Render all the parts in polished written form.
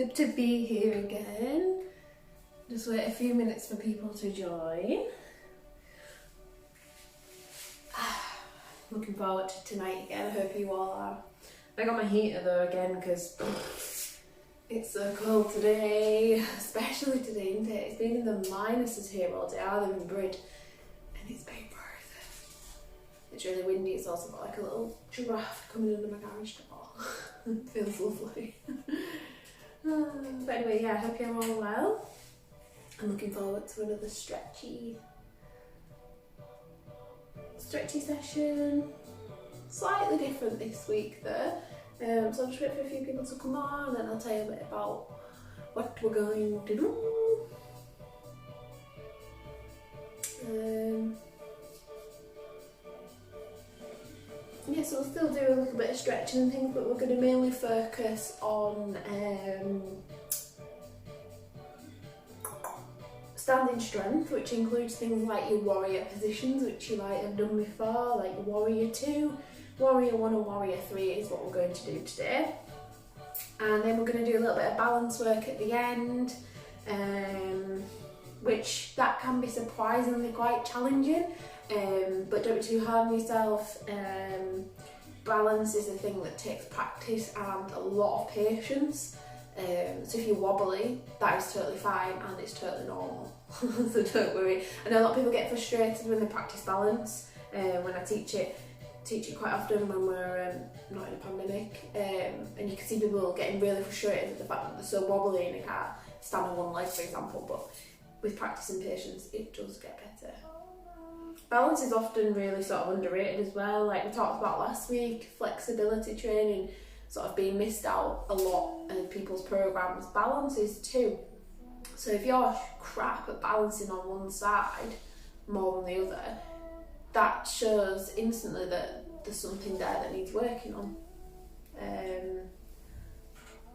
Good to be here again. Just wait a few minutes for people to join. Looking forward to tonight again. I hope you all are. I got my heater though again because it's so cold today, especially today, isn't it? It's been in the minuses here all day. I live in Brid and it's been worth it. It's really windy. It's also got like a little draft coming under my garage door. It feels lovely. But anyway, yeah, I hope you're all well. I'm looking forward to another stretchy session. Slightly different this week though. So I'll just wait for a few people to come on and I'll tell you a bit about what we're going to do. Yeah, so we'll still do a little bit of stretching and things, but we're going to mainly focus on standing strength, which includes things like your warrior positions, which you might have done before, like warrior 2, warrior 1 and warrior 3 is what we're going to do today. And then we're going to do a little bit of balance work at the end, which that can be surprisingly quite challenging, but don't be too hard on yourself. Balance is a thing that takes practice and a lot of patience. So if you're wobbly, that is totally fine and it's totally normal. So don't worry. I know a lot of people get frustrated when they practice balance. When I teach it quite often when we're not in a pandemic, and you can see people getting really frustrated at the fact that they're so wobbly and they can't stand on one leg, for example. But with practice and patience, it does get better. Balance is often really sort of underrated as well. Like we talked about last week, flexibility training sort of being missed out a lot in people's programs. Balance is too. So if you're crap at balancing on one side more than the other, that shows instantly that there's something there that needs working on.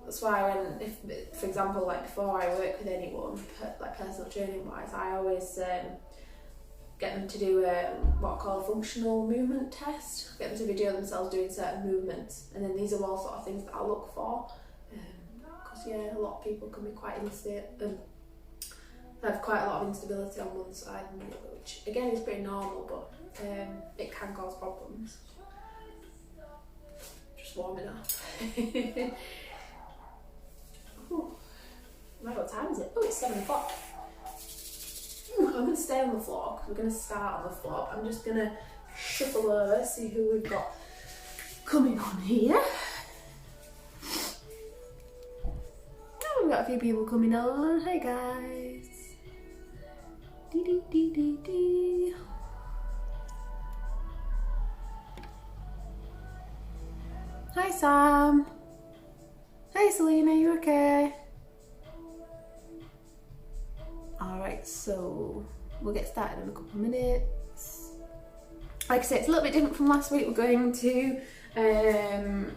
That's why when, if for example, like before I work with anyone, like personal training wise, I always get them to do what I call a functional movement test. Get them to video themselves doing certain movements, and then these are all sort of things that I look for. Because yeah, a lot of people can be quite unstable, have quite a lot of instability on one side and the other, which again is pretty normal, but it can cause problems. Just warming up. Ooh. What time is it? Oh, it's 7 o'clock. I'm going to stay on the floor because we're going to start on the floor. I'm just going to shuffle over, see who we've got coming on here. Oh, we've got a few people coming on. Hey guys. Dee dee dee dee dee. Hi Sam. Hey Selena, you okay? Alright, so we'll get started in a couple of minutes. Like I said, it's a little bit different from last week. We're going to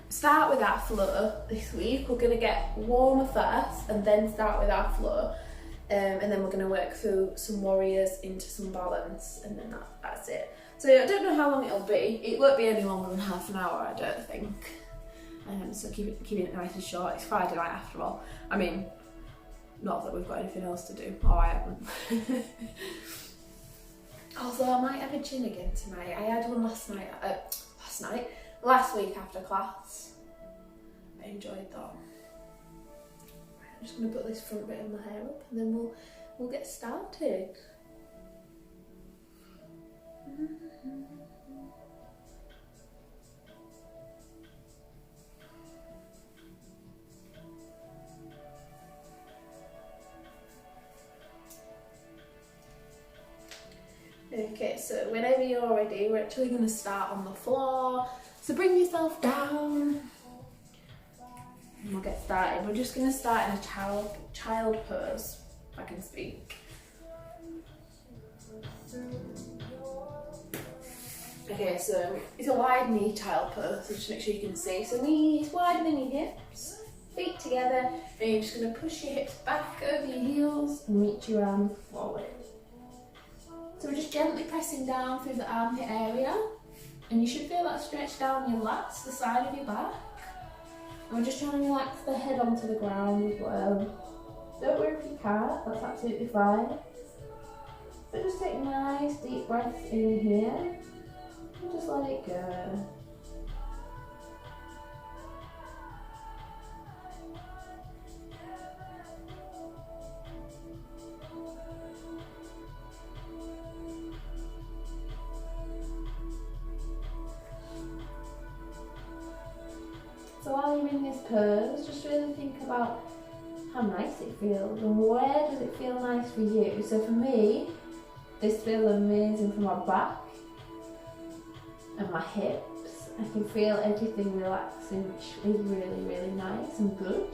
start with our flow this week. We're going to get warmer first and then start with our flow. And then we're going to work through some warriors into some balance, and then that's it. So I don't know how long it'll be. It won't be any longer than half an hour, I don't think. So keeping it nice and short. It's Friday night after all. I mean, not that we've got anything else to do. Oh, I haven't. Although I might have a gin again tonight. I had one last week after class. I enjoyed that. I'm just going to put this front bit of my hair up and then we'll get started. Okay, so whenever you're ready, we're actually going to start on the floor. So bring yourself down. And we'll get started. We're just going to start in a child pose, if I can speak. Okay, so it's a wide knee child pose, so just make sure you can see. So knees wider than your hips, feet together, and you're just going to push your hips back over your heels and reach your arms forward. So we're just gently pressing down through the armpit area, and you should feel that stretch down your lats, the side of your back. And we're just trying to relax the head onto the ground as well. Don't worry if you can't, that's absolutely fine. But just take nice deep breaths in here and just let it go. So while you're in this pose, just really think about how nice it feels and where does it feel nice for you. So for me, this feels amazing for my back and my hips. I can feel everything relaxing, which is really, really nice and good.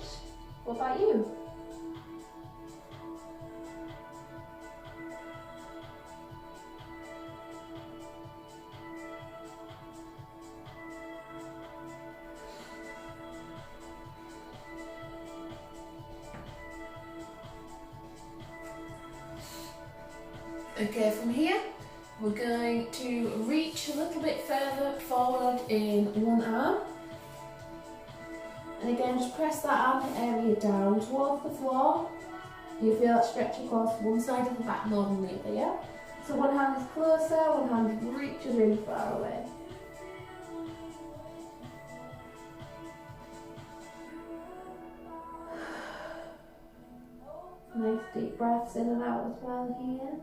What about you? Okay, from here, we're going to reach a little bit further forward in one arm. And again, just press that arm area down towards the floor. You feel that stretch across one side of the back more than the other, yeah? So one hand is closer, one hand reaches really far away. Nice deep breaths in and out as well here.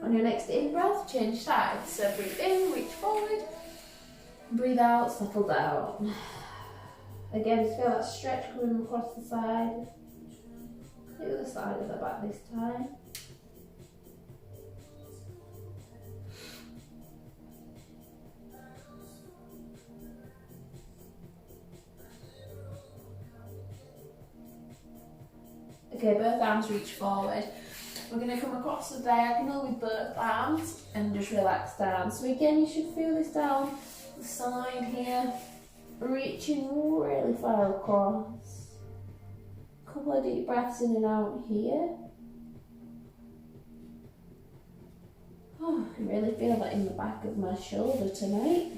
On your next in-breath, change sides. So breathe in, reach forward. Breathe out, settle down. Again, just feel that stretch coming across the side. The other side of the back this time. Okay, both arms reach forward. We're going to come across the diagonal with both arms and just relax down. So again, you should feel this down the side here, reaching really far across. A couple of deep breaths in and out here. Oh, I can really feel that in the back of my shoulder tonight.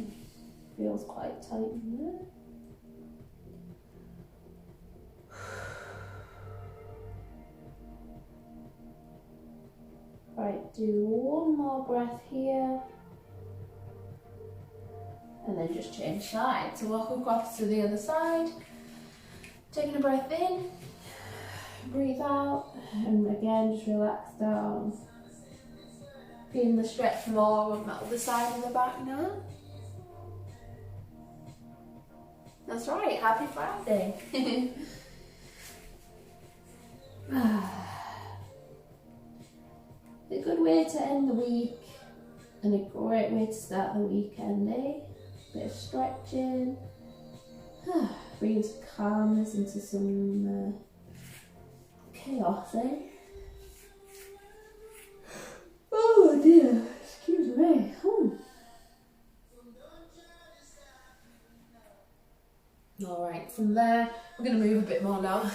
Feels quite tight in there. Right, do one more breath here. And then just change sides. So walk across to the other side. Taking a breath in. Breathe out. And again, just relax down. Feeling the stretch more on that other side of the back now. That's right, happy Friday. A good way to end the week and a great way to start the weekend, eh? Bit of stretching, bringing some calmness into some chaos, eh? Oh dear, excuse me. Alright, from there, we're going to move a bit more now.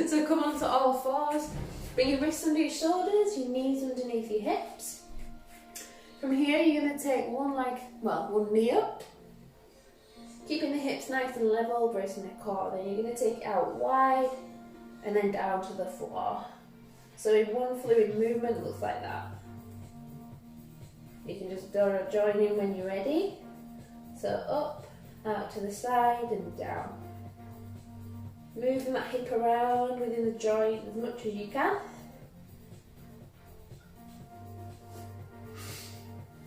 So come on to all fours. Bring your wrists under your shoulders, your knees underneath your hips. From here, you're going to take one knee up. Keeping the hips nice and level, bracing the core. Then you're going to take it out wide and then down to the floor. So in one fluid movement, looks like that. You can just join in when you're ready. So up, out to the side and down. Moving that hip around within the joint as much as you can.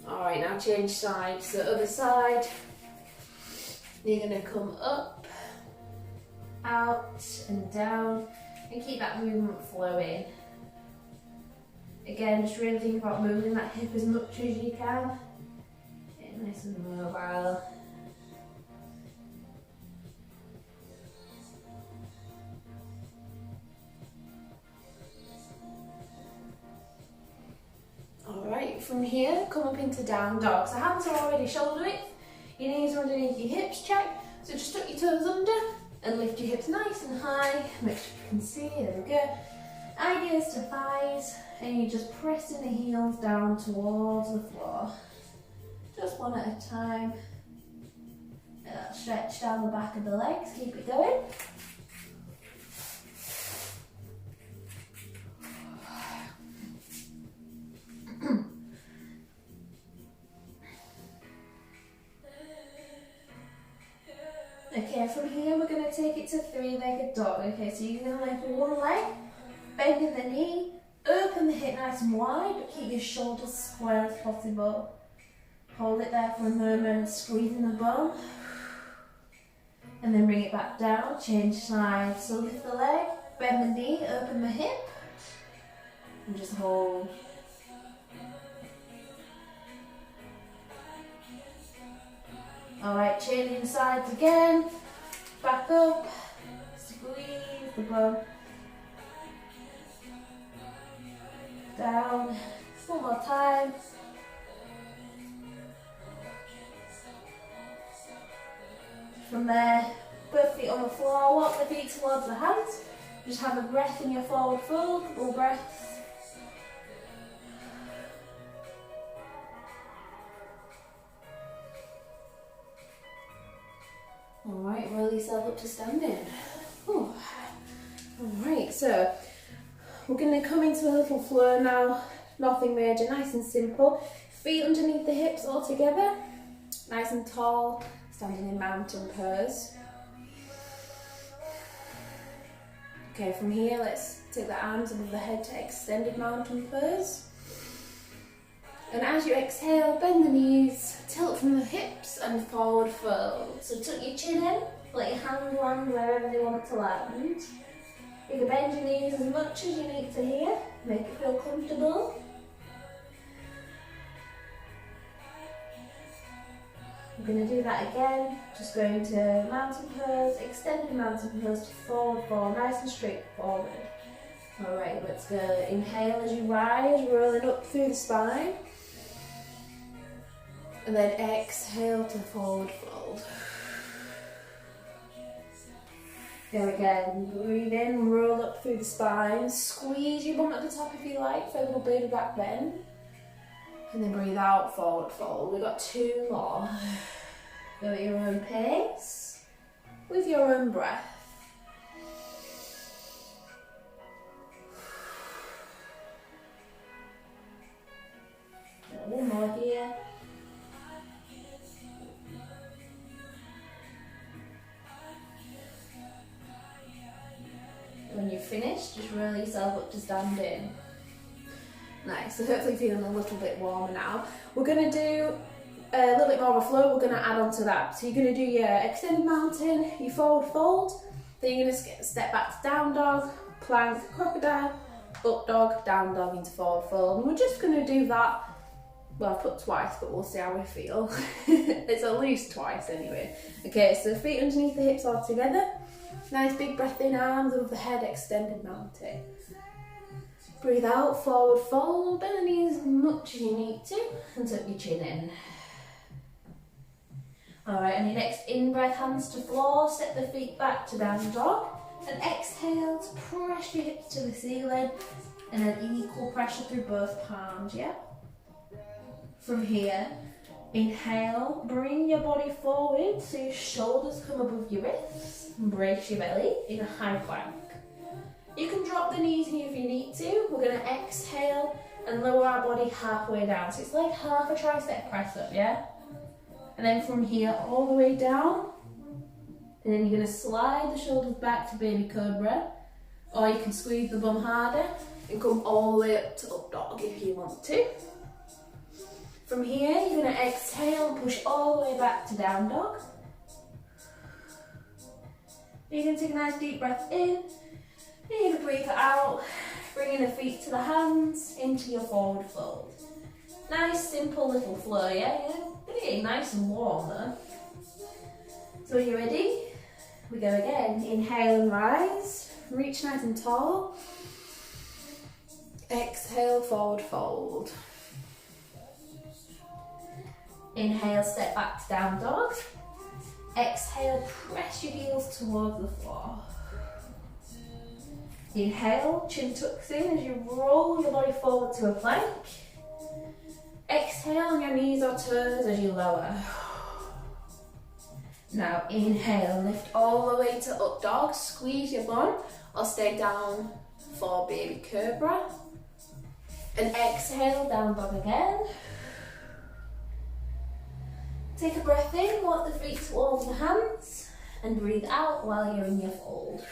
Alright, now change sides. So other side, you're going to come up, out and down and keep that movement flowing. Again, just really think about moving that hip as much as you can. Get nice and mobile. Alright, from here, come up into down dog. So hands are already shoulder width, your knees are underneath your hips, check. So just tuck your toes under and lift your hips nice and high. Make sure you can see, there we go. Eye gaze to thighs, and you're just pressing the heels down towards the floor. Just one at a time. And that's stretch down the back of the legs. Keep it going. Okay, from here we're going to take it to three-legged dog. Okay, so you're going to lift one leg, bending the knee, open the hip nice and wide, but keep your shoulders square as possible. Hold it there for a moment, squeezing the bum. And then bring it back down, change sides. So lift the leg, bend the knee, open the hip, and just hold. Alright, changing sides again, back up, squeeze the bum, down, one more time. From there, both feet on the floor, walk the feet towards the hands, just have a breath in your forward fold, couple breaths. Alright, roll yourself up to standing. Alright, so we're going to come into a little flow now, nothing major, nice and simple. Feet underneath the hips all together, nice and tall, standing in mountain pose. Okay, from here let's take the arms above the head to extended mountain pose. And as you exhale, bend the knees, tilt from the hips and forward fold. So tuck your chin in, let your hands land wherever they want to land. You can bend your knees as much as you need to here, make it feel comfortable. We're going to do that again, just going to mountain pose, extended mountain pose to forward fold, nice and straight forward. Alright, let's go. Inhale as you rise, rolling up through the spine. And then exhale to forward fold. Go again, breathe in, roll up through the spine, squeeze your bum at the top if you like for a little bit of back bend. And then breathe out, forward fold. We've got two more. Go at your own pace, with your own breath. One more here. When you're finished, just roll yourself up to standing. Nice, so hopefully feeling a little bit warmer now. We're going to do a little bit more of a flow, we're going to add on to that. So you're going to do your extended mountain, your forward fold, then you're going to step back to down dog, plank, crocodile, up dog, down dog into forward fold. And we're just going to do that, well I've put twice, but we'll see how we feel. It's at least twice anyway. Okay, so feet underneath the hips all together. Nice big breath in, arms above the head, extended mountain. Breathe out, forward fold, bend the knees as much as you need to, and tuck your chin in. Alright, and your next in-breath, hands to floor, step the feet back to down dog, and exhale to press your hips to the ceiling, and then equal pressure through both palms, yeah? From here, inhale, bring your body forward so your shoulders come above your wrists, and brace your belly in a high plank. You can drop the knees here if you need to. We're going to exhale and lower our body halfway down. So it's like half a tricep press up, yeah? And then from here all the way down. And then you're going to slide the shoulders back to baby cobra. Or you can squeeze the bum harder and come all the way up to up dog if you want to. From here you're going to exhale and push all the way back to down dog. You're going to take a nice deep breath in. And you can breathe it out, bringing the feet to the hands, into your forward fold. Nice, simple little flow, yeah? Pretty nice and warm though. So when you're ready, we go again. Inhale and rise, reach nice and tall. Exhale, forward fold. Inhale, step back to down dog. Exhale, press your heels towards the floor. Inhale, chin tucks in as you roll your body forward to a plank. Exhale on your knees or toes as you lower. Now inhale, lift all the way to up dog, squeeze your bum, or stay down for baby cobra. And exhale, down dog again. Take a breath in, walk the feet towards the hands, and breathe out while you're in your fold.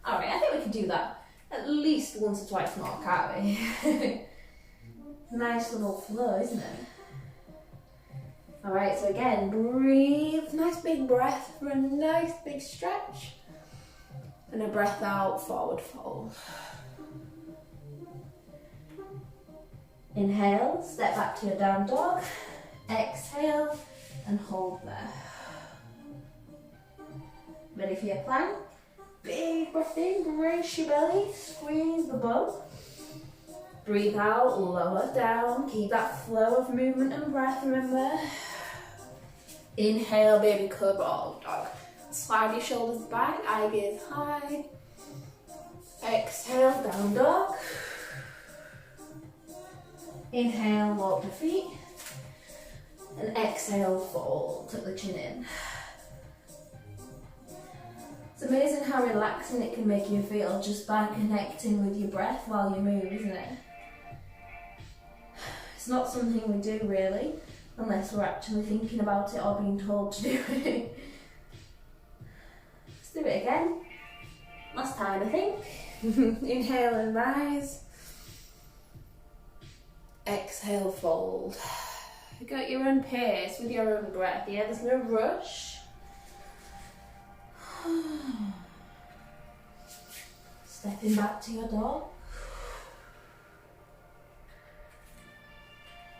Alright, I think we can do that at least once or twice more, can't we? Nice little flow, isn't it? Alright, so again, breathe, nice big breath for a nice big stretch. And a breath out, forward fold. Inhale, step back to your down dog. Exhale and hold there. Ready for your plank? Big breath in, brace your belly, squeeze the bum. Breathe out, lower down, keep that flow of movement and breath, remember. Inhale, baby cobra or dog. Slide your shoulders back, eye gaze high. Exhale, down dog. Inhale, walk the feet. And exhale, fold, tuck the chin in. It's amazing how relaxing it can make you feel just by connecting with your breath while you move, isn't it? It's not something we do really, unless we're actually thinking about it or being told to do it. Let's do it again. Last time, I think. Inhale and rise. Exhale, fold. You got your own pace with your own breath, yeah? There's no rush. Stepping back to your dog.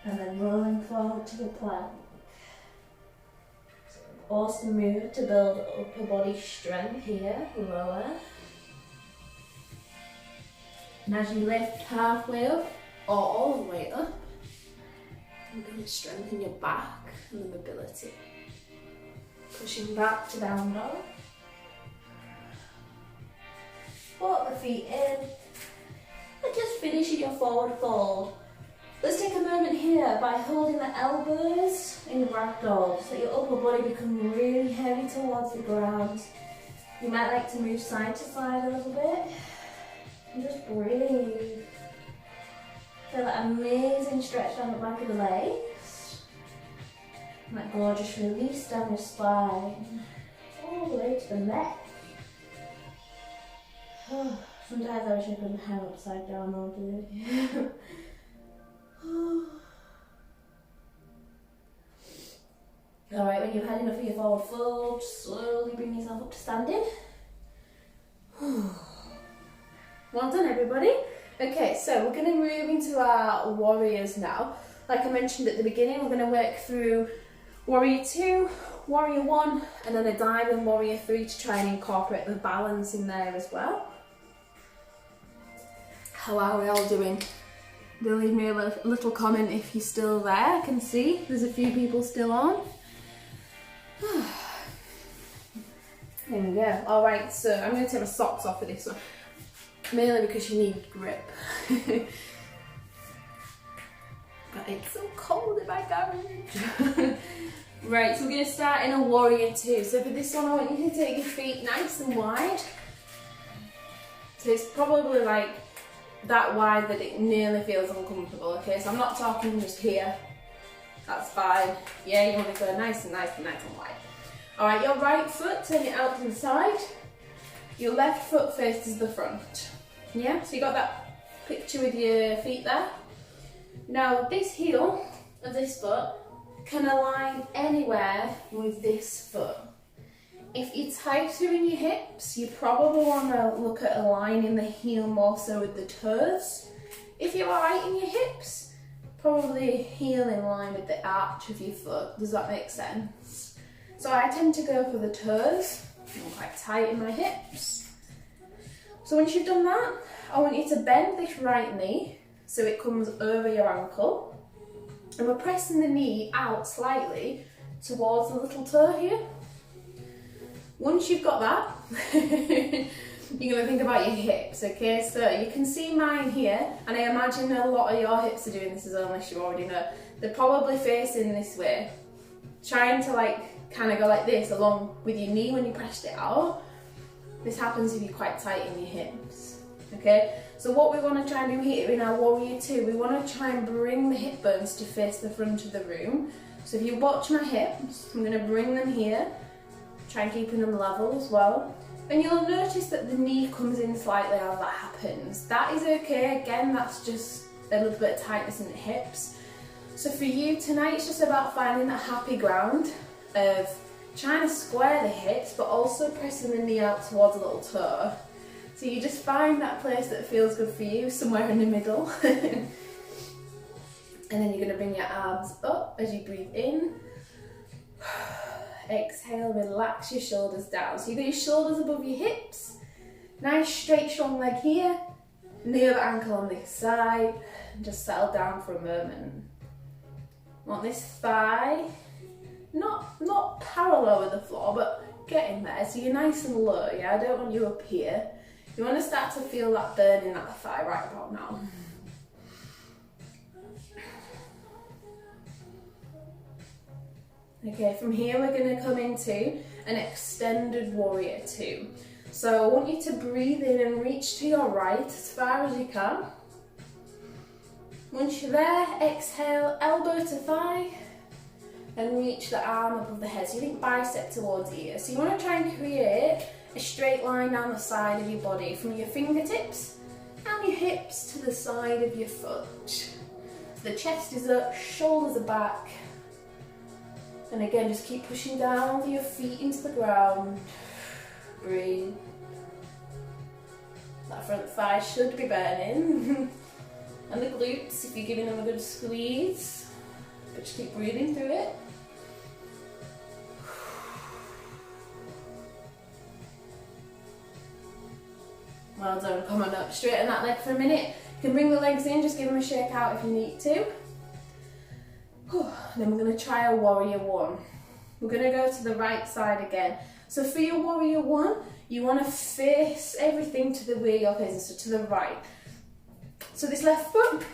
And then rolling forward to your plank. So awesome move to build upper body strength here, lower. And as you lift halfway up, or all the way up, you're going to strengthen your back and the mobility. Pushing back to down dog. Walk the feet in. And just finishing your forward fold. Let's take a moment here by holding the elbows in ragdoll so that your upper body becomes really heavy towards the ground. You might like to move side to side a little bit. And just breathe. Feel that amazing stretch down the back of the legs. And that gorgeous release down your spine. All the way to the neck. Sometimes I wish I couldn't hang upside down all day. Alright, when you've had enough of your forward fold, slowly bring yourself up to standing. Well done, everybody. Okay, so we're going to move into our warriors now. Like I mentioned at the beginning, we're going to work through warrior 2, warrior 1, and then a dive in warrior 3 to try and incorporate the balance in there as well. How are we all doing? Do leave me a little comment if you're still there. I can see there's a few people still on. There we go. Alright, so I'm going to take my socks off for this one. Mainly because you need grip. But it's so cold in my garage. Right, so we're going to start in a warrior 2. So for this one I want you to take your feet nice and wide. So it's probably like that wide that it nearly feels uncomfortable, okay? So I'm not talking just here. That's fine. Yeah, you want to go nice and nice and nice and wide. Alright, your right foot, turn it out to the side. Your left foot faces the front. Yeah, so you got that picture with your feet there. Now this heel of this foot can align anywhere with this foot. If you're tighter in your hips, you probably want to look at aligning the heel more so with the toes. If you're right in your hips, probably heel in line with the arch of your foot. Does that make sense? So I tend to go for the toes. I'm quite tight in my hips. So once you've done that, I want you to bend this right knee so it comes over your ankle. And we're pressing the knee out slightly towards the little toe here. Once you've got that, you're going to think about your hips, okay? So you can see mine here, and I imagine a lot of your hips are doing this as well, unless you already know. They're probably facing this way, trying to like kind of go like this along with your knee when you pressed it out. This happens if you're quite tight in your hips, okay? So what we want to try and do here in our warrior two, we want to try and bring the hip bones to face the front of the room. So if you watch my hips, I'm going to bring them here, try and keeping them level as well. And you'll notice that the knee comes in slightly as that happens. That is okay, again, that's just a little bit of tightness in the hips. So for you tonight, it's just about finding that happy ground of trying to square the hips, but also pressing the knee out towards a little toe. So you just find that place that feels good for you, somewhere in the middle. And then you're going to bring your arms up as you breathe in. Exhale, relax your shoulders down. So you've got your shoulders above your hips. Nice straight strong leg here. And the other ankle on this side. And just settle down for a moment. Want this thigh not parallel with the floor, but getting there. So you're nice and low, yeah? I don't want you up here. You want to start to feel that burn in that thigh right about now. Okay, from here we're going to come into an extended warrior two. So I want you to breathe in and reach to your right as far as you can. Once you're there, exhale, elbow to thigh, and reach the arm above the head. So you think bicep towards ear. So you want to try and create a straight line down the side of your body from your fingertips and your hips to the side of your foot. So the chest is up, shoulders are back. And again, just keep pushing down with your feet into the ground. Breathe. That front thigh should be burning. And the glutes, if you're giving them a good squeeze. But just keep breathing through it. Well done, come on up, straighten that leg for a minute. You can bring the legs in, just give them a shake out if you need to. Then we're going to try a warrior one. We're going to go to the right side again. So for your warrior one, you want to face everything to the way you're facing, so to the right. So this left foot,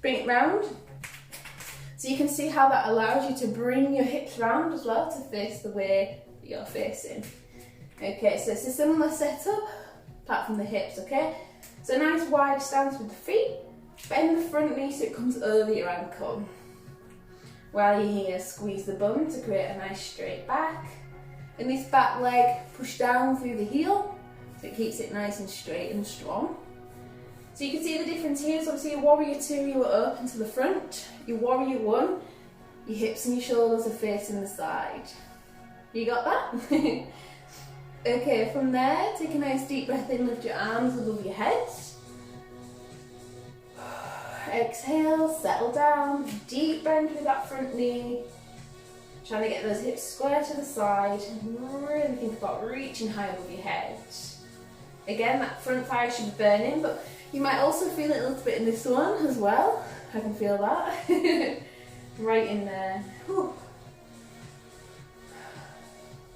bring it round. So you can see how that allows you to bring your hips round as well to face the way that you're facing. Okay, so it's a similar setup, apart from the hips, okay? So nice wide stance with the feet. Bend the front knee so it comes over your ankle. While you're here, squeeze the bum to create a nice straight back. And this back leg, push down through the heel, so it keeps it nice and straight and strong. So you can see the difference here. So obviously your warrior two, you were open to the front. Your warrior one, your hips and your shoulders are facing the side. You got that? Okay, from there, take a nice deep breath in, lift your arms above your head. Exhale, settle down, deep bend with that front knee. Trying to get those hips square to the side. Really think about reaching high above your head. Again, that front thigh should be burning, but you might also feel it a little bit in this one as well. I can feel that. Right in there. Whew.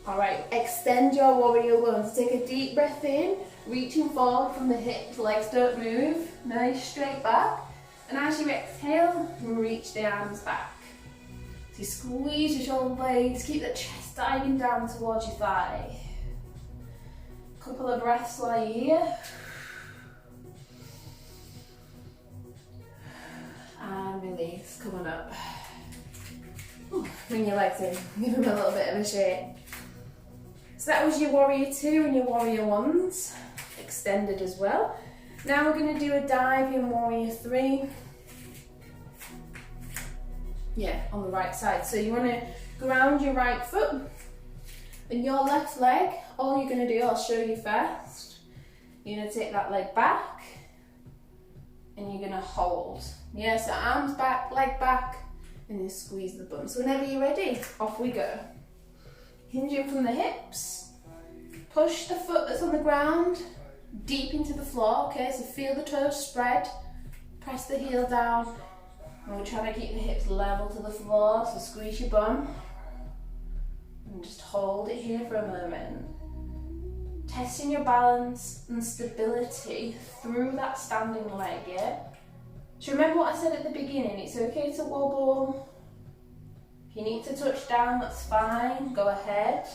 Alright, extend your warrior one. So take a deep breath in, reaching forward from the hips, legs don't move. Nice straight back. And as you exhale, reach the arms back. So you squeeze your shoulder blades, keep the chest diving down towards your thigh. Couple of breaths while you're here. And release, come on up. Bring your legs in, give them a little bit of a shake. So that was your warrior two and your warrior ones, extended as well. Now we're going to do a dive in warrior three. Yeah, on the right side. So you want to ground your right foot and your left leg. All you're going to do, I'll show you first. You're going to take that leg back and you're going to hold. Yeah, so arms back, leg back, and then squeeze the bum. So whenever you're ready, off we go. Hinging from the hips. Push the foot that's on the ground deep into the floor, okay? So feel the toes spread. Press the heel down. And we're trying to keep the hips level to the floor, so squeeze your bum. And just hold it here for a moment. Testing your balance and stability through that standing leg, yeah? So remember what I said at the beginning, it's okay to wobble. If you need to touch down, that's fine, go ahead.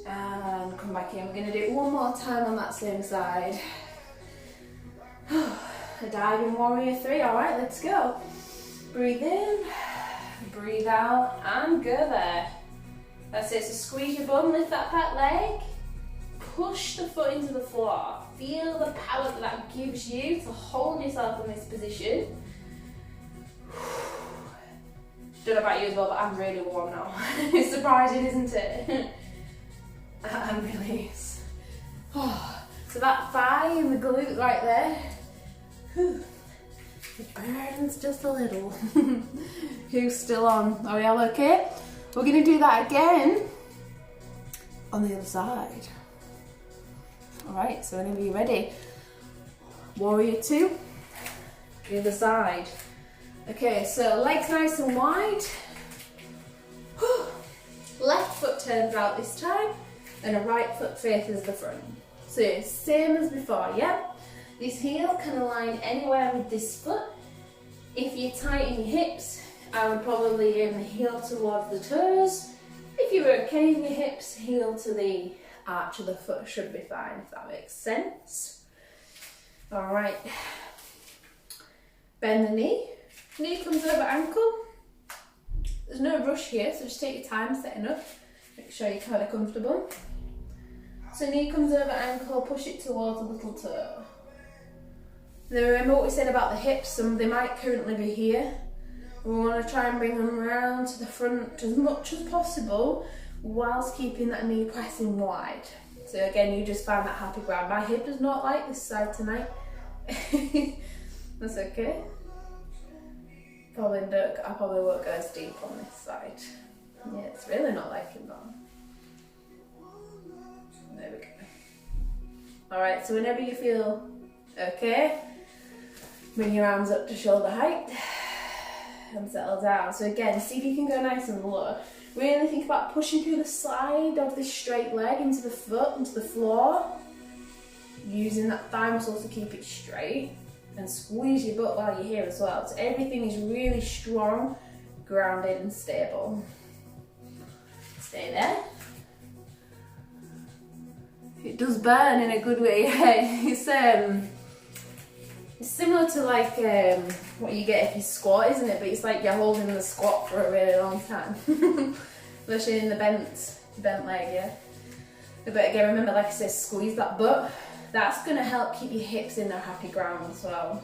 And come back in. We're going to do it one more time on that same side. A diving warrior 3, alright, let's go. Breathe in, breathe out, and go there. That's it, so squeeze your bum, lift that back leg, push the foot into the floor. Feel the power that that gives you to hold yourself in this position. Don't know about you as well, but I'm really warm now. It's surprising, isn't it? I'm really is. So that thigh and the glute right there, it burns just a little. Who's still on? Are we all okay? We're going to do that again on the other side. Alright, so whenever you're ready, warrior 2, the other side. Okay, so legs nice and wide. Left foot turns out this time, and a right foot faces the front. So same as before, yeah? This heel can align anywhere with this foot. If you tighten your hips, I would probably aim the heel towards the toes. If you're okay in your hips, heel to the arch of the foot should be fine, if that makes sense. Alright. Bend the knee. Knee comes over ankle. There's no rush here, so just take your time setting up. Make sure you're kind of comfortable. So knee comes over ankle, push it towards a little toe. Now remember what we said about the hips, they might currently be here. We want to try and bring them around to the front as much as possible whilst keeping that knee pressing wide. So again, you just find that happy ground. My hip does not like this side tonight. That's okay. I probably won't go as deep on this side. Yeah, it's really not liking that. There we go. Alright, so whenever you feel okay, bring your arms up to shoulder height and settle down. So again, see if you can go nice and low. Really think about pushing through the side of this straight leg into the foot, into the floor. Using that thigh muscle to keep it straight. And squeeze your butt while you're here as well. So everything is really strong, grounded and stable. Stay there. It does burn in a good way. It's similar to like what you get if you squat, isn't it? But it's like you're holding the squat for a really long time. Especially in the bent leg, yeah. But again, remember, like I said, squeeze that butt. That's going to help keep your hips in their happy ground as well.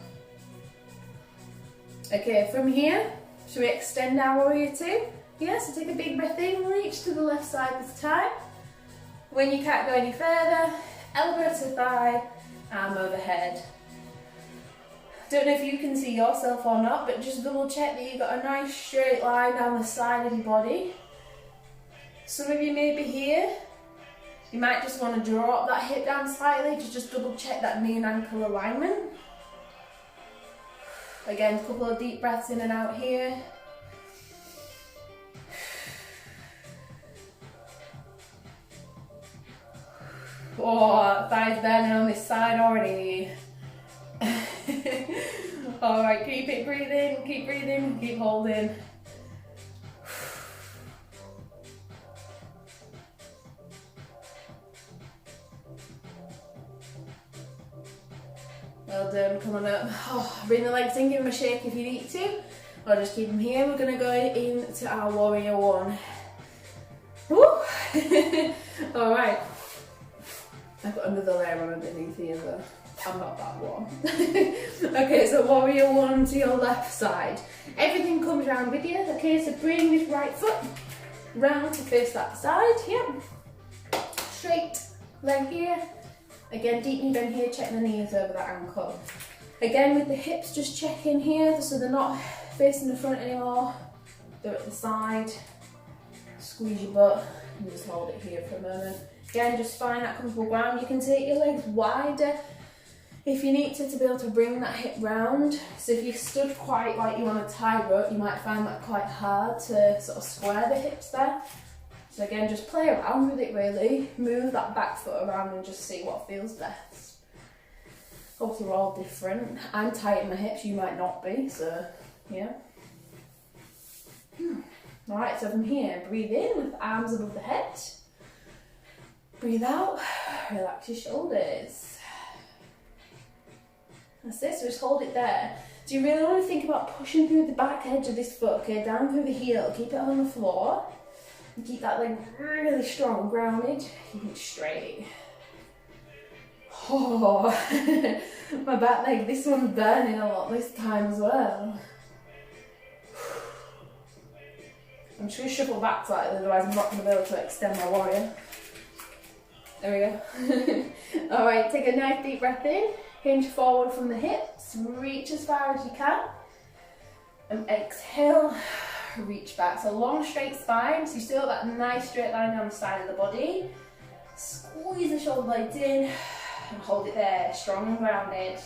Okay, from here, should we extend our warrior 2? Yeah, so take a big breath in, reach to the left side this time. When you can't go any further, elbow to thigh, arm overhead. Don't know if you can see yourself or not, but just double check that you've got a nice straight line down the side of your body. Some of you may be here. You might just want to drop that hip down slightly to just double check that knee and ankle alignment. Again, a couple of deep breaths in and out here. Oh, thighs burning on this side already. Alright, keep breathing, keep holding. Well done, come on up. Oh, bring the legs in, give them a shake if you need to, or just keep them here. We're going to go into our warrior 1. Woo! Alright. I've got another layer on underneath here though. I'm not that warm. Okay, so warrior 1 to your left side. Everything comes round with you. Okay, so bring this right foot round to face that side. Yep. Straight leg here. Again, deep knee bend here, check the knees over that ankle. Again, with the hips, just check in here so they're not facing the front anymore. They're at the side. Squeeze your butt and just hold it here for a moment. Again, just find that comfortable ground. You can take your legs wider if you need to be able to bring that hip round. So if you stood quite like you on a tightrope, you might find that quite hard to sort of square the hips there. So again, just play around with it really. Move that back foot around and just see what feels best. Obviously we're all different. I'm tight in my hips, you might not be, so yeah. Alright, so from here, breathe in with arms above the head. Breathe out, relax your shoulders. That's it, so just hold it there. So you really want to think about pushing through the back edge of this foot, okay, down through the heel, keep it on the floor. And keep that leg really strong, grounded, keep it straight. Oh, my back leg, this one's burning a lot this time as well. I'm just going to shuffle back slightly, otherwise I'm not going to be able to extend my warrior. There we go. Alright, take a nice deep breath in, hinge forward from the hips, reach as far as you can, and exhale, reach back. So long straight spine, so you still got that nice straight line down the side of the body. Squeeze the shoulder blades in, and hold it there, strong and grounded.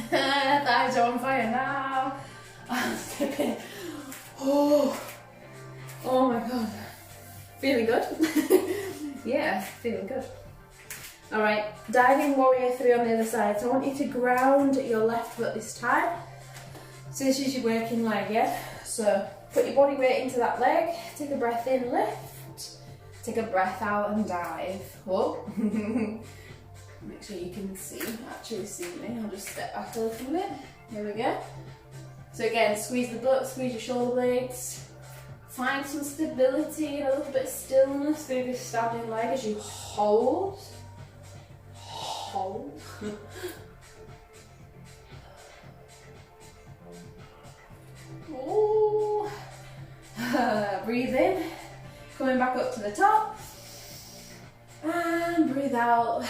Thighs are on fire now. I'm slipping. Oh my god. Feeling good? Yeah, feeling good. Alright, diving warrior 3 on the other side. So I want you to ground your left foot this time. So this is your working leg, yeah? So put your body weight into that leg, take a breath in, lift, take a breath out and dive. Whoa. Make sure you can actually see me. I'll just step back a little bit. Here we go. So again, squeeze the butt, squeeze your shoulder blades. Find some stability and a little bit of stillness through this standing leg as you hold. Hold. Ooh. Breathe in. Coming back up to the top. And breathe out.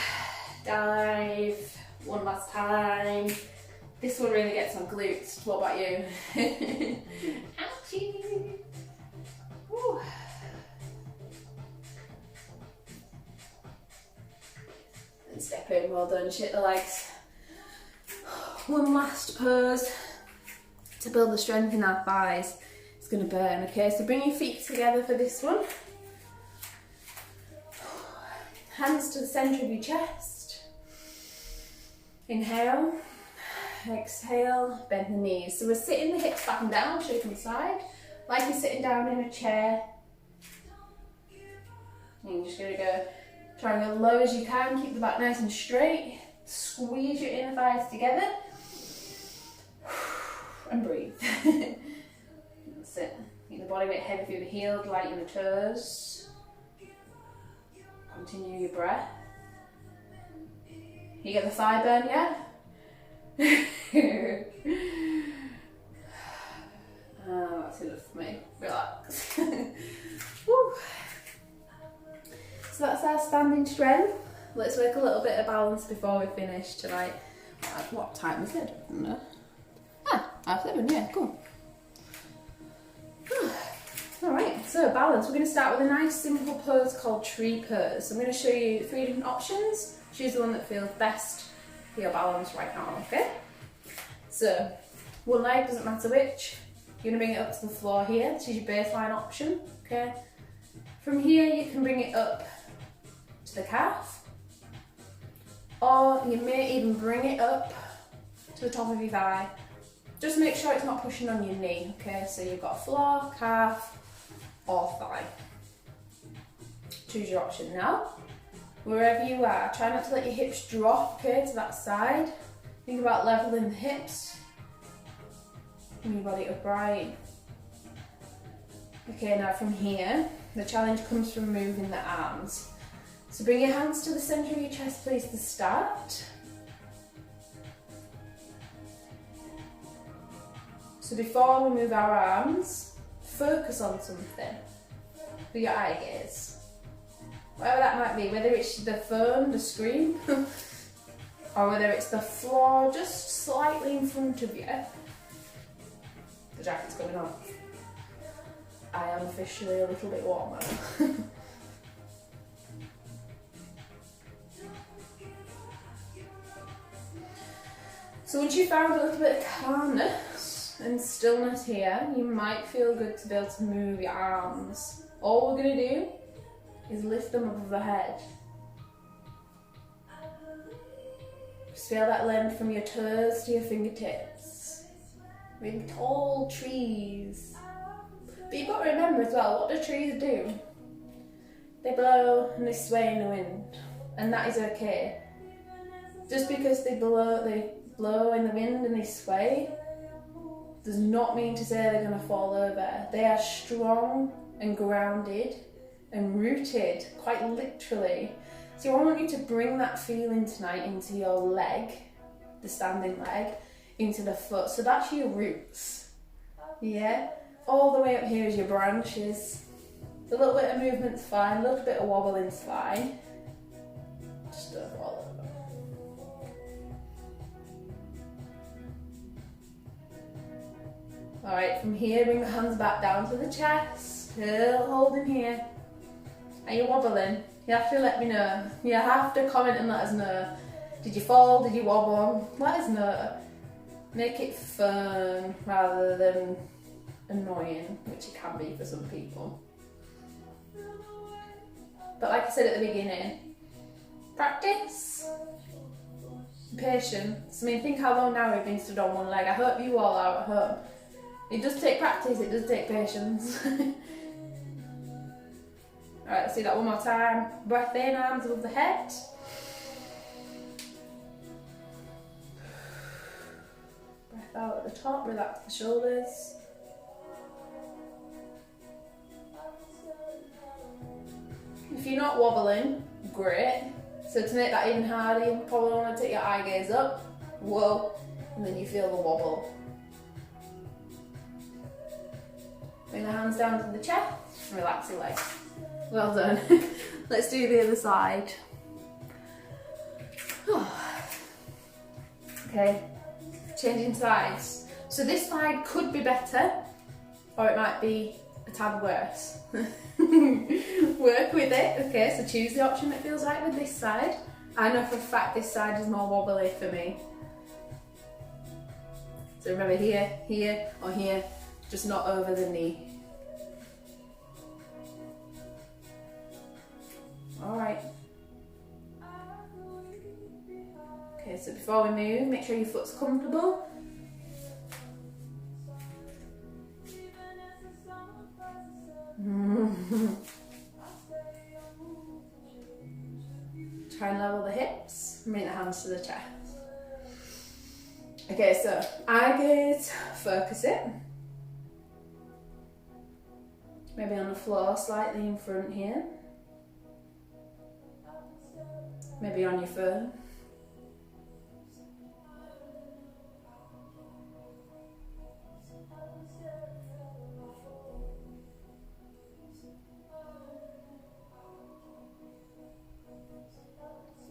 Dive. One last time. This one really gets on glutes. What about you? Ouchie. Woo. And step in, well done, shake the legs. One last pose to build the strength in our thighs. It's going to burn, okay? So bring your feet together for this one. Hands to the centre of your chest. Inhale. Exhale, bend the knees. So we're sitting the hips back and down, shake from the side, like you're sitting down in a chair. And you're just going to go, try and go low as you can, keep the back nice and straight, squeeze your inner thighs together, and breathe. That's it. Keep the body weight heavy through the heels, lighten the toes. Continue your breath. You get the thigh burn yet? That's enough for me. Relax. Woo. So that's our standing strength. Let's work a little bit of balance before we finish tonight. What time is it? I don't know. 7:30, yeah, cool. Alright, so balance. We're going to start with a nice simple pose called tree pose. I'm going to show you 3 different options. Choose the one that feels best for your balance right now, okay? So, one leg, doesn't matter which. You're going to bring it up to the floor here. This is your baseline option, okay? From here, you can bring it up to the calf. Or you may even bring it up to the top of your thigh. Just make sure it's not pushing on your knee, okay? So you've got floor, calf, or thigh. Choose your option now. Wherever you are, try not to let your hips drop, okay, to that side. Think about leveling the hips. Bring your body upright. Okay, now from here, the challenge comes from moving the arms. So bring your hands to the centre of your chest, please, to start. So before we move our arms, focus on something with your eye gaze. Whatever that might be, whether it's the phone, the screen, or whether it's the floor just slightly in front of you. The jacket's coming off. I am officially a little bit warmer. So once you've found a little bit of calmness, and stillness here, you might feel good to be able to move your arms. All we're going to do is lift them above the head. Just feel that length from your toes to your fingertips. Really tall trees. But you've got to remember as well, what do trees do? They blow and they sway in the wind. And that is okay. Just because they blow in the wind and they sway, does not mean to say they're going to fall over. They are strong and grounded and rooted, quite literally. So I want you to bring that feeling tonight into your leg, the standing leg, into the foot. So that's your roots, yeah? All the way up here is your branches. A little bit of movement's fine, a little bit of wobbling's fine. Just don't fall over. Alright, from here, bring the hands back down to the chest. Still holding here. Are you wobbling? You have to let me know. You have to comment and let us know. Did you fall? Did you wobble? Let us know. Make it fun rather than annoying, which it can be for some people. But like I said at the beginning, practice, patience. I mean, think how long now we've been stood on one leg. I hope you all are at home. It does take practice, it does take patience. Alright, let's do that one more time. Breath in, arms above the head. Breath out at the top, relax the shoulders. If you're not wobbling, great. So to make that even harder, you probably want to take your eye gaze up, whoa, and then you feel the wobble. Bring the hands down to the chest, relax your legs. Well done. Let's do the other side. Okay, changing sides. So this side could be better, or it might be a tad worse. Work with it. Okay, so choose the option that feels right with this side. I know for a fact this side is more wobbly for me. So remember here, here, or here, just not over the knee. Alright. Okay, so before we move, make sure your foot's comfortable. Try and level the hips and bring the hands to the chest. Okay, so eye gaze, focus it. Maybe on the floor, slightly in front here. Maybe on your phone.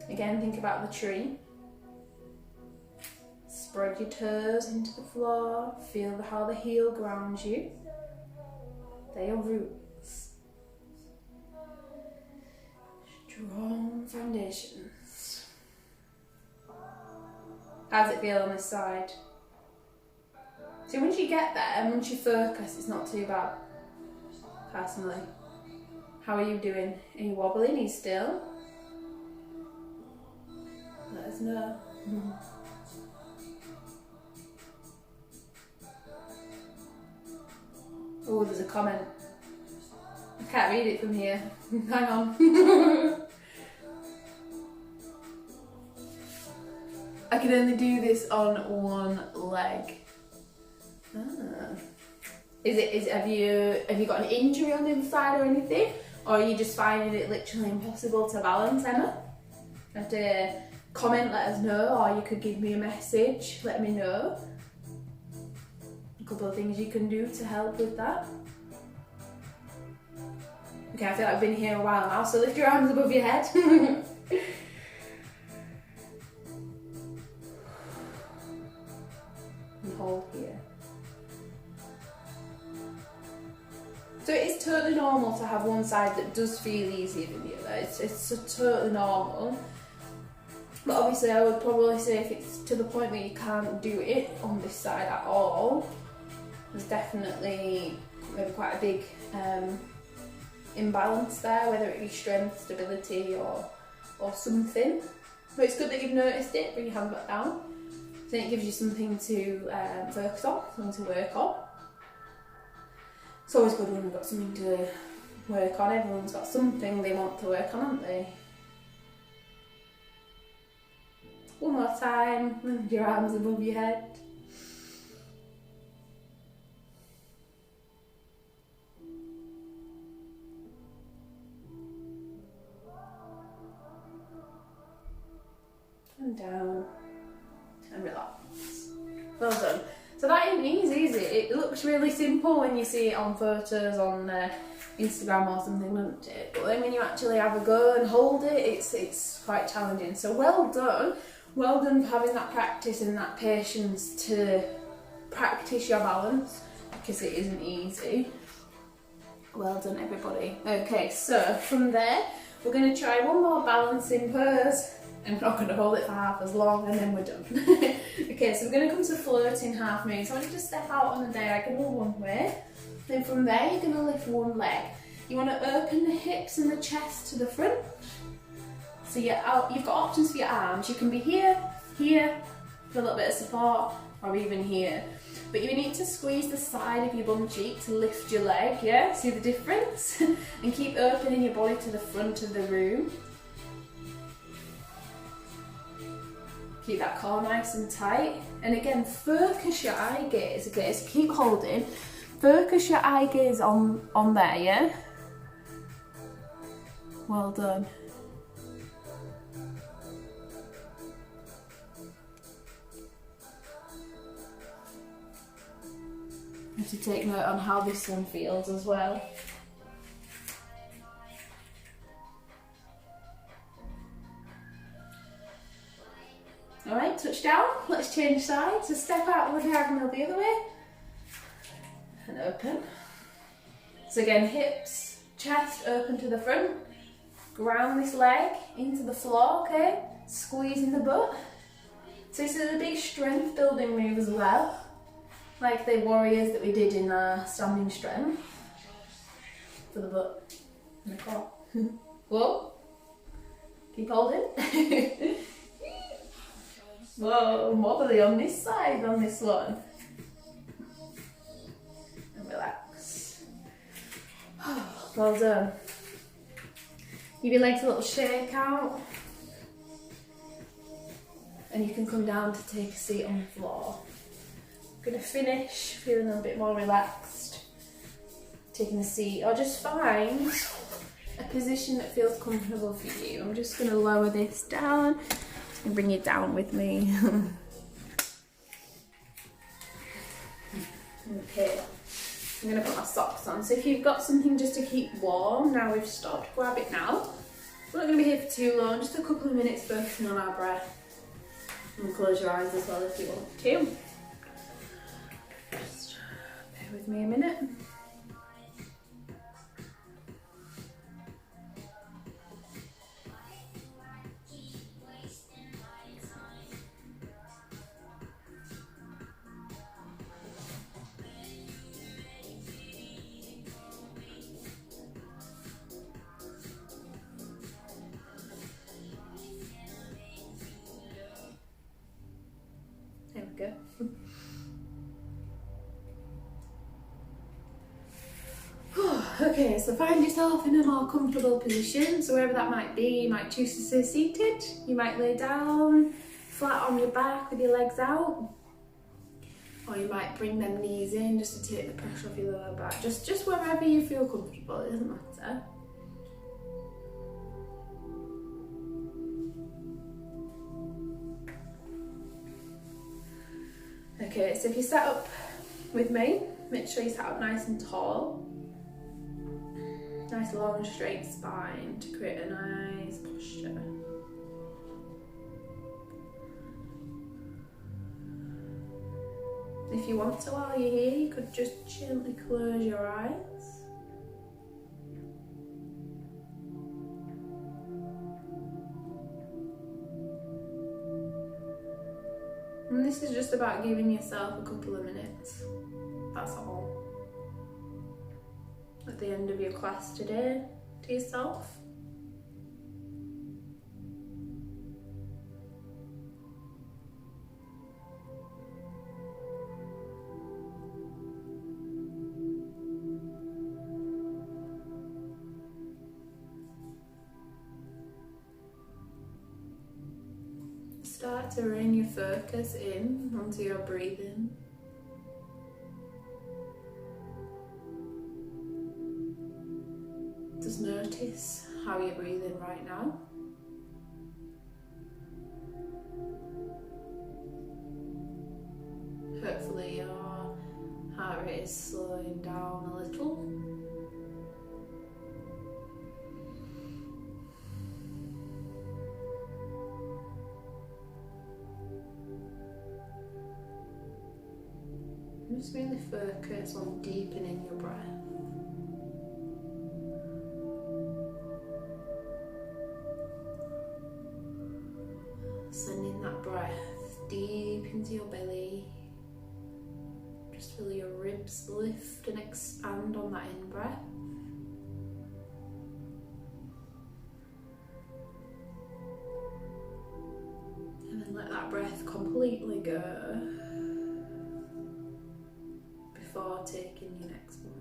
Again, think about the tree. Spread your toes into the floor. Feel how the heel grounds you. They're your roots. Strong foundations. How does it feel on this side? So once you get there and once you focus, it's not too bad, personally. How are you doing? Are you wobbling? Are you still? Let us know. Oh, there's a comment. I can't read it from here. Hang on. I can only do this on one leg. Ah. Have you got an injury on the inside or anything? Or are you just finding it literally impossible to balance, Emma? You have to comment, let us know, or you could give me a message, let me know. A couple of things you can do to help with that. Okay, I feel like I've been here a while now, so lift your arms above your head. And hold here. So it is totally normal to have one side that does feel easier than the other. It's so totally normal. But obviously I would probably say if it's to the point where you can't do it on this side at all, there's definitely maybe quite a big imbalance there, whether it be strength, stability or something. But it's good that you've noticed it. Bring your hand back down. So it gives you something to focus on, something to work on. It's always good when we've got something to work on. Everyone's got something they want to work on, haven't they? One more time, with your arms above your head. And down. And relax. Well done. So that ain't easy, is it? It looks really simple when you see it on photos on Instagram or something, doesn't it? But then when you actually have a go and hold it, it's quite challenging. So well done. Well done for having that practice and that patience to practice your balance, because it isn't easy. Well done, everybody. Okay, so from there, we're going to try one more balancing pose. I'm not going to hold it for half as long and then we're done. Okay, so we're going to come to floating half moon. So I want you to step out on the diagonal one way. Then from there, you're going to lift one leg. You want to open the hips and the chest to the front. So you've got options for your arms. You can be here, here, for a little bit of support, or even here. But you need to squeeze the side of your bum cheek to lift your leg, yeah? See the difference? And keep opening your body to the front of the room. Keep that core nice and tight. And again, focus your eye gaze, okay? So keep holding. Focus your eye gaze on there, yeah? Well done. You have to take note on how this one feels as well. Alright, touch down. Let's change sides. So step out on the diagonal the other way. And open. So again, hips, chest open to the front. Ground this leg into the floor, okay? Squeezing the butt. So this is a big strength building move as well. Like the warriors that we did in our standing strength. For the butt and the core. Whoa. Keep holding. Whoa, wobbly on this side, on this one. And relax. Well done. Give your legs a little shake out. And you can come down to take a seat on the floor. Gonna finish feeling a little bit more relaxed. Taking a seat, or just find a position that feels comfortable for you. I'm just gonna lower this down. And bring it down with me. Okay, I'm going to put my socks on. So if you've got something just to keep warm, now we've stopped, grab it now. We're not going to be here for too long, just a couple of minutes focusing on our breath. And close your eyes as well if you want to. Just bear with me a minute. There we go. Okay, so find yourself in a more comfortable position. So wherever that might be, you might choose to stay seated. You might lay down, flat on your back with your legs out. Or you might bring them knees in just to take the pressure off your lower back. Just wherever you feel comfortable, it doesn't matter. Okay, so if you sat up with me, make sure you sat up nice and tall. Nice long straight spine to create a nice posture. If you want to while you're here, you could just gently close your eyes. And this is just about giving yourself a couple of minutes That's all. At the end of your class today, to yourself. Start to rein your focus in onto your breathing. Just notice how you're breathing right now. Hopefully your heart rate is slowing down a little. Just really focus on deepening your breath. Sending that breath deep into your belly. Just feel your ribs lift and expand on that in-breath. And then let that breath completely go before taking your next one.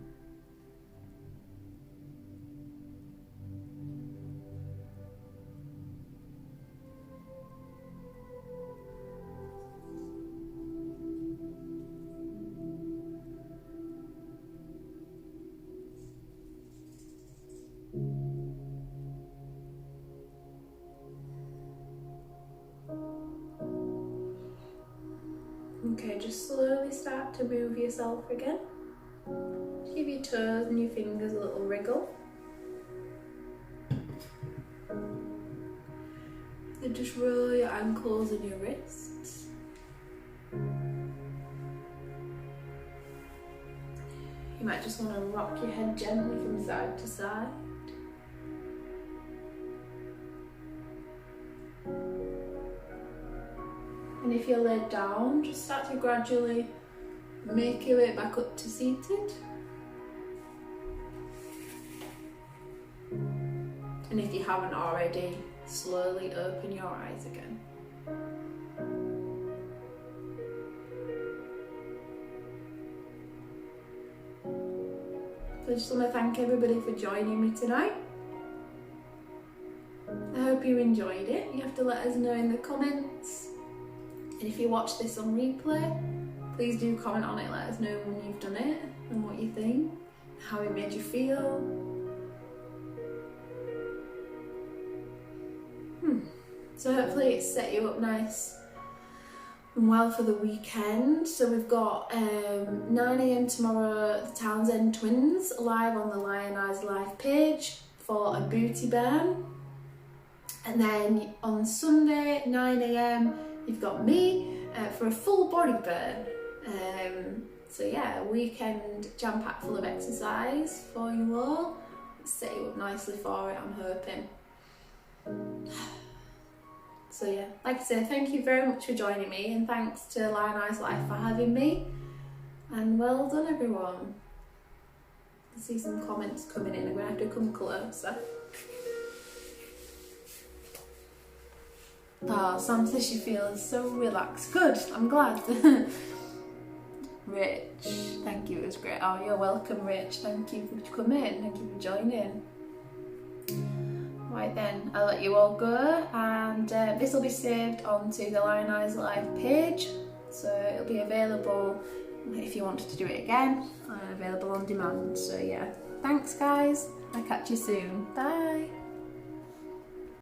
Okay, just slowly start to move yourself again. Give your toes and your fingers a little wriggle. Then just roll your ankles and your wrists. You might just want to rock your head gently from side to side. And if you're laid down, just start to gradually make your way back up to seated. And if you haven't already, slowly open your eyes again. So I just want to thank everybody for joining me tonight. I hope you enjoyed it. You have to let us know in the comments. And if you watch this on replay, please do comment on it, let us know when you've done it and what you think, how it made you feel. So hopefully it's set you up nice and well for the weekend. So we've got 9 AM tomorrow, the Townsend twins live on the Lionizelife page for a booty burn. And then on Sunday, 9 AM, you've got me for a full body burn. So yeah, a weekend jam-packed full of exercise for you all. Set you up nicely for it, I'm hoping. So yeah, like I said, thank you very much for joining me, and thanks to Lionizelife for having me. And well done, everyone. I see some comments coming in, I'm gonna have to come closer. Oh, Sam says she feels so relaxed. Good, I'm glad. Rich, thank you, it was great. Oh, you're welcome, Rich. Thank you for coming, thank you for joining. Right then, I'll let you all go, and this will be saved onto the Lionizelife page, so it'll be available if you wanted to do it again, available on demand. So yeah, thanks guys, I'll catch you soon, bye.